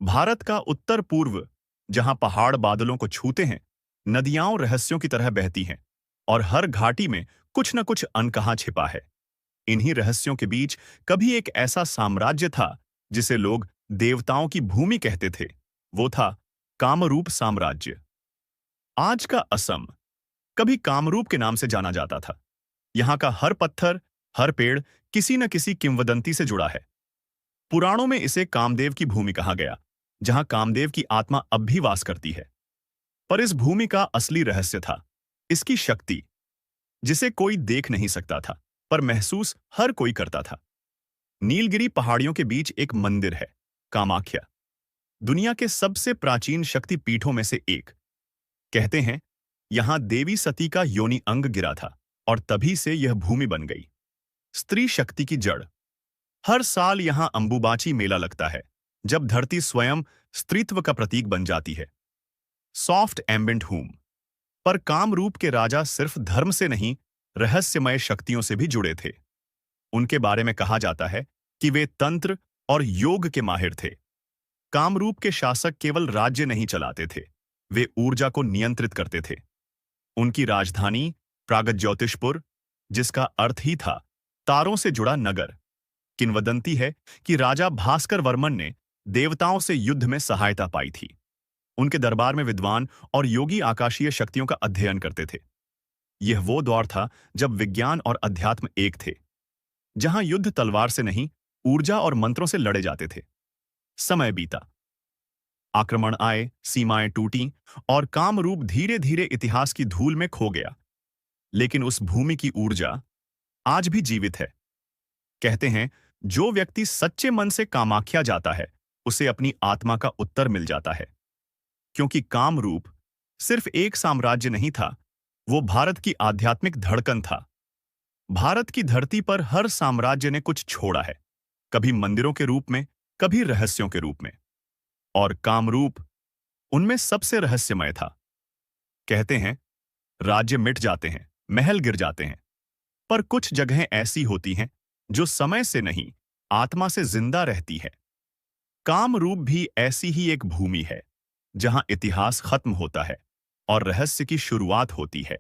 भारत का उत्तर पूर्व, जहां पहाड़ बादलों को छूते हैं, नदियां रहस्यों की तरह बहती हैं और हर घाटी में कुछ न कुछ अनकहा छिपा है। इन्हीं रहस्यों के बीच कभी एक ऐसा साम्राज्य था जिसे लोग देवताओं की भूमि कहते थे। वो था कामरूप साम्राज्य। आज का असम कभी कामरूप के नाम से जाना जाता था। यहाँ का हर पत्थर, हर पेड़ किसी न किसी किंवदंती से जुड़ा है। पुराणों में इसे कामदेव की भूमि कहा गया, जहां कामदेव की आत्मा अब भी वास करती है। पर इस भूमि का असली रहस्य था इसकी शक्ति, जिसे कोई देख नहीं सकता था, पर महसूस हर कोई करता था। नीलगिरी पहाड़ियों के बीच एक मंदिर है, कामाख्या, दुनिया के सबसे प्राचीन शक्ति पीठों में से एक। कहते हैं यहां देवी सती का योनि अंग गिरा था और तभी से यह भूमि बन गई। स्त्री शक्ति की जड़। हर साल यहां अंबुबाची मेला लगता है, जब धरती स्वयं स्त्रीत्व का प्रतीक बन जाती है। Soft ambient home. पर कामरूप के राजा सिर्फ धर्म से नहीं, रहस्यमय शक्तियों से भी जुड़े थे। उनके बारे में कहा जाता है कि वे तंत्र और योग के माहिर थे। कामरूप के शासक केवल राज्य नहीं चलाते थे, वे ऊर्जा को नियंत्रित करते थे। उनकी राजधानी प्रागज्योतिषपुर, जिसका अर्थ ही था तारों से जुड़ा नगर। किंवदंती है कि राजा भास्कर वर्मन ने देवताओं से युद्ध में सहायता पाई थी। उनके दरबार में विद्वान और योगी आकाशीय शक्तियों का अध्ययन करते थे। यह वो दौर था जब विज्ञान और अध्यात्म एक थे, जहां युद्ध तलवार से नहीं, ऊर्जा और मंत्रों से लड़े जाते थे। समय बीता, आक्रमण आए, सीमाएं टूटी और कामरूप धीरे धीरे इतिहास की धूल में खो गया। लेकिन उस भूमि की ऊर्जा आज भी जीवित है। कहते हैं जो व्यक्ति सच्चे मन से कामाख्या जाता है, उसे अपनी आत्मा का उत्तर मिल जाता है। क्योंकि कामरूप सिर्फ एक साम्राज्य नहीं था, वो भारत की आध्यात्मिक धड़कन था। भारत की धरती पर हर साम्राज्य ने कुछ छोड़ा है, कभी मंदिरों के रूप में, कभी रहस्यों के रूप में। और कामरूप उनमें सबसे रहस्यमय था। कहते हैं राज्य मिट जाते हैं, महल गिर जाते हैं, पर कुछ जगहें ऐसी होती हैं जो समय से नहीं, आत्मा से जिंदा रहती है। कामरूप भी ऐसी ही एक भूमि है, जहां इतिहास खत्म होता है और रहस्य की शुरुआत होती है।